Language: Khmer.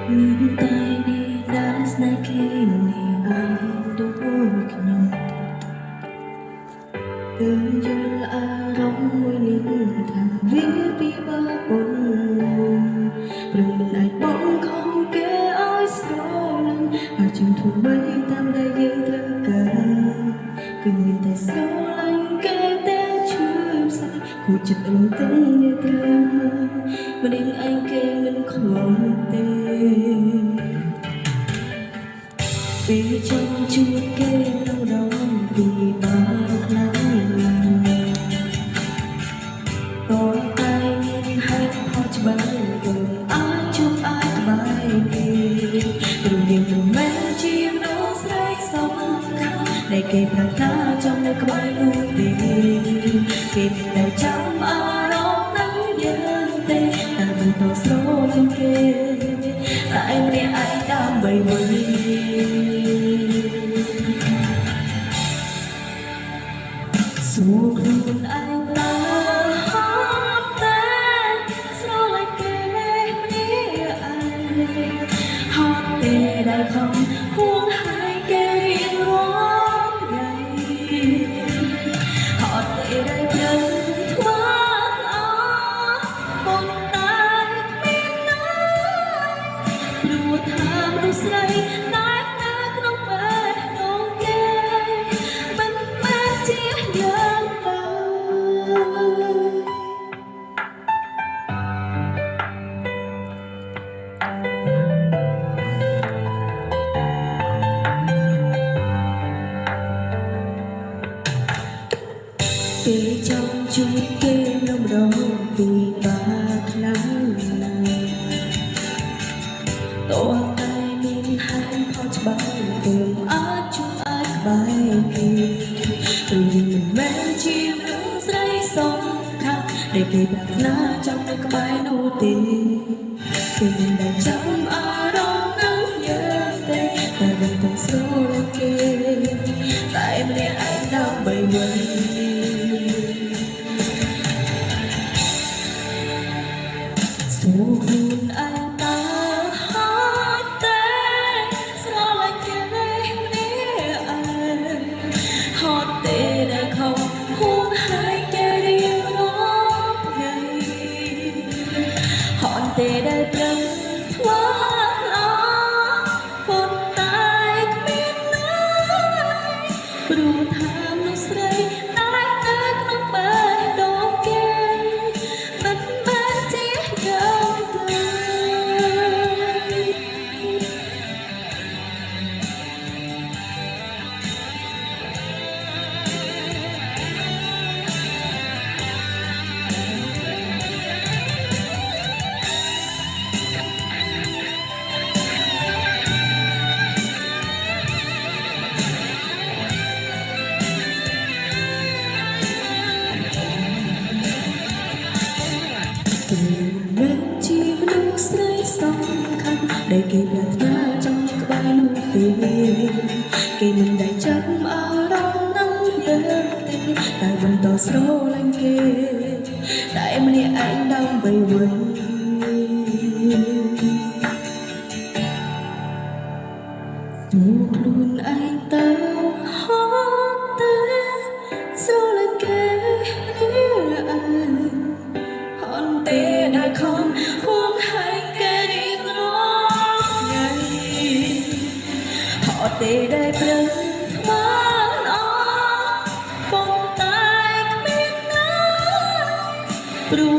តែនេះដែលស្នេហ៍គេនេះឲ្យដូចខ្ញុំគឺយល់អារម្មណ៍មួយនេះថាវាពិបាកប៉ុនព្រមមិនអាចបងខំគេឲ្យស្រលាញ់ហើយជាធ្វើបីតាមដែលយើងត្រូវការគឺមានតែស្រឡាញ់គេតែឈឺផ្សាយគួរចិត្តរំទឹងនេះត្រូវម្លេងឯងគេមិនខ្វល់ទេពេលចង់ជួបគេនៅរំពីបាខ្លាំងតើតែមានហេតុផលច្បាស់ក៏អាចជួបអាចក្បែរគេព្រោះយើងមិនមែនជាមនុស្សស្រីសំខាន់ដែលគេប្រាថ្នាចង់នៅក្បែរនោះទេគេមិនដែលចាំអារម្មណ៍នឹងយើងទេតែបន្តស្រឡាញ់គេតែម្នាក់ឯងដើម្បីវិញសួរខ្លួនឯងតើហត់តែស្រឡាញ់គេម្នាក់ឯងហត់ទេដែលខំហួងហើយគេរៀងរាល់ថ្ងៃហត់ទេដែលព្រឹងធ្វើល្អប៉ុន្តែគ្មានណាព្រោះថាមនុស្សស្រីតែនៅក្នុងពេលនោះគេមិនមែនជាយើងទេពេលចង់ជួបគេនៅម្ដងពីបាខ្លាំងណាស់តើតែមានហេតុផលច្បាស់ទើបអាចជួបអាចក្បែរគេព្រោះយើងមិនមែនជាមនុស្សស្រីសំខាន់ដែលគេប្រាថ្នាចង់នៅក្បែរនោះទេគេមិនដែលចាំអារម្មណ៍នឹងយើងទេតែបន្តស្រឡាញ់គេតែម្នាក់ឯងដើម្បីវិញសួរខ្លួនឯងតើហត់ទេស្រឡាញ់គេម្នាក់ឯងហត់ទេដែលខំហួងហើយគេរៀងរាល់ថ្ងៃហត់ទេដែលព្រឹងធ្វើល្អប៉ុន្តែគ្មានណាព្រោះថាមនុស្សស្រីតែនៅក្នុងបេះដូងគេមិនមែនជាយើងទេមិនជាមនុស្សស្រីសំខាន់ដែលគេប្រាថ្នាចង់ក្បែរនោះទេគេមិនដែលចាប់អារម្មណ៍នឹងយើងទេតែបន្តស្រឡាញ់គេតែម្នាក់ឯងដើម្បីវិញសួរខ្លួនឯងតើហត់ទេស្រឡាញ់គេម្នាក់ឯងហត់ទេដែលខំហួងហើយគេរៀងរាល់ថ្ងៃហត់ទេដែលព្រឹងធ្វើល្អប៉ុន្តែគ្មានណាព្រោះ